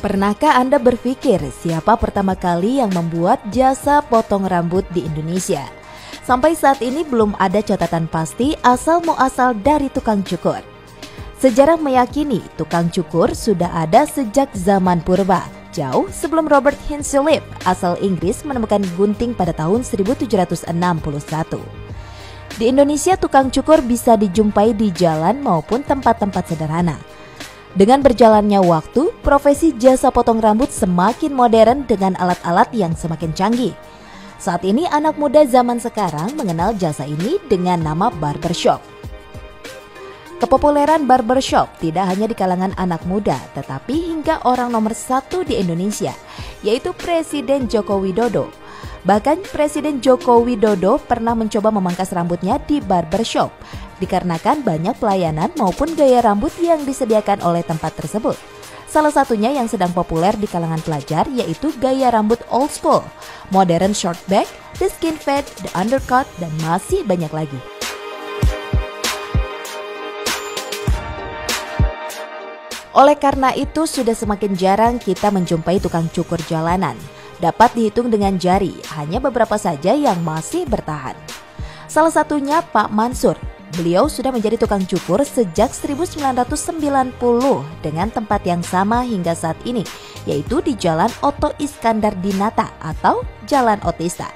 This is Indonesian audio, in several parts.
Pernahkah Anda berpikir siapa pertama kali yang membuat jasa potong rambut di Indonesia? Sampai saat ini belum ada catatan pasti asal-muasal dari tukang cukur. Sejarah meyakini tukang cukur sudah ada sejak zaman purba, jauh sebelum Robert Hinchliffe asal Inggris menemukan gunting pada tahun 1761. Di Indonesia, tukang cukur bisa dijumpai di jalan maupun tempat-tempat sederhana. Dengan berjalannya waktu, profesi jasa potong rambut semakin modern dengan alat-alat yang semakin canggih. Saat ini anak muda zaman sekarang mengenal jasa ini dengan nama barbershop. Kepopuleran barbershop tidak hanya di kalangan anak muda, tetapi hingga orang nomor 1 di Indonesia, yaitu Presiden Joko Widodo. Bahkan Presiden Joko Widodo pernah mencoba memangkas rambutnya di barbershop, dikarenakan banyak pelayanan maupun gaya rambut yang disediakan oleh tempat tersebut. Salah satunya yang sedang populer di kalangan pelajar yaitu gaya rambut old school, modern short back, the skin fade, the undercut, dan masih banyak lagi. Oleh karena itu, sudah semakin jarang kita menjumpai tukang cukur jalanan. Dapat dihitung dengan jari, hanya beberapa saja yang masih bertahan. Salah satunya Pak Mansur. Beliau sudah menjadi tukang cukur sejak 1990 dengan tempat yang sama hingga saat ini, yaitu di Jalan Oto Iskandar Dinata atau Jalan Otista.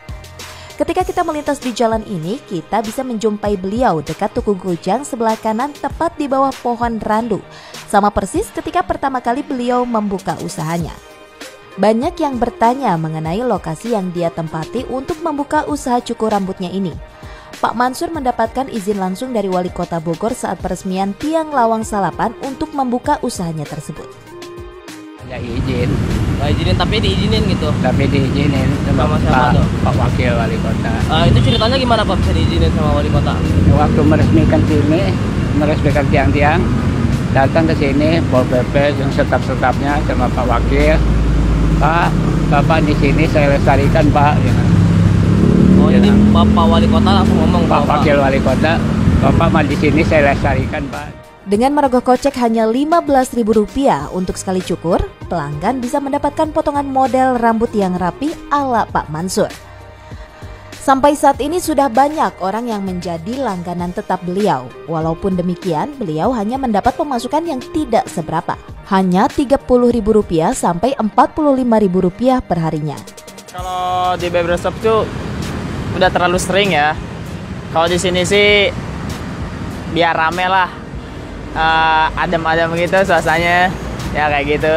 Ketika kita melintas di jalan ini, kita bisa menjumpai beliau dekat Tugu Gujang sebelah kanan tepat di bawah pohon randu. Sama persis ketika pertama kali beliau membuka usahanya. Banyak yang bertanya mengenai lokasi yang dia tempati untuk membuka usaha cukur rambutnya ini. Pak Mansur mendapatkan izin langsung dari Wali Kota Bogor saat peresmian Tiang Lawang Salapan untuk membuka usahanya tersebut. Ya izin. Izinin tapi diizinin gitu. Tapi diizinin sama Pak Wakil Wali Kota. Itu ceritanya gimana Pak bisa diizinin sama Wali Kota? Waktu meresmikan tiang-tiang, datang ke sini Pol PP yang setap-setapnya sama Pak Wakil. Pak, Bapak di sini saya lestarikan Pak. Ya. Oh ya. Jadi Bapak Wali Kota langsung ngomong Pak Wakil Wali Kota, Bapak mah di sini saya lestarikan Pak. Dengan merogoh kocek hanya Rp15.000 untuk sekali cukur, pelanggan bisa mendapatkan potongan model rambut yang rapi ala Pak Mansur. Sampai saat ini sudah banyak orang yang menjadi langganan tetap beliau. Walaupun demikian, beliau hanya mendapat pemasukan yang tidak seberapa. Hanya Rp30.000 sampai Rp45.000 per harinya. Kalau di barbershop tuh udah terlalu sering ya. Kalau di sini sih biar rame lah, adem-adem gitu suasananya, ya kayak gitu.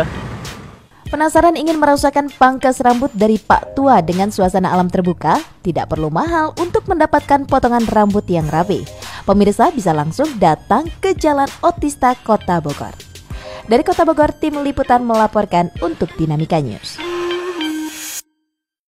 Penasaran ingin merasakan pangkas rambut dari Pak Tua dengan suasana alam terbuka? Tidak perlu mahal untuk mendapatkan potongan rambut yang rapi. Pemirsa bisa langsung datang ke Jalan Otista, Kota Bogor. Dari Kota Bogor, tim liputan melaporkan untuk Dinamika News.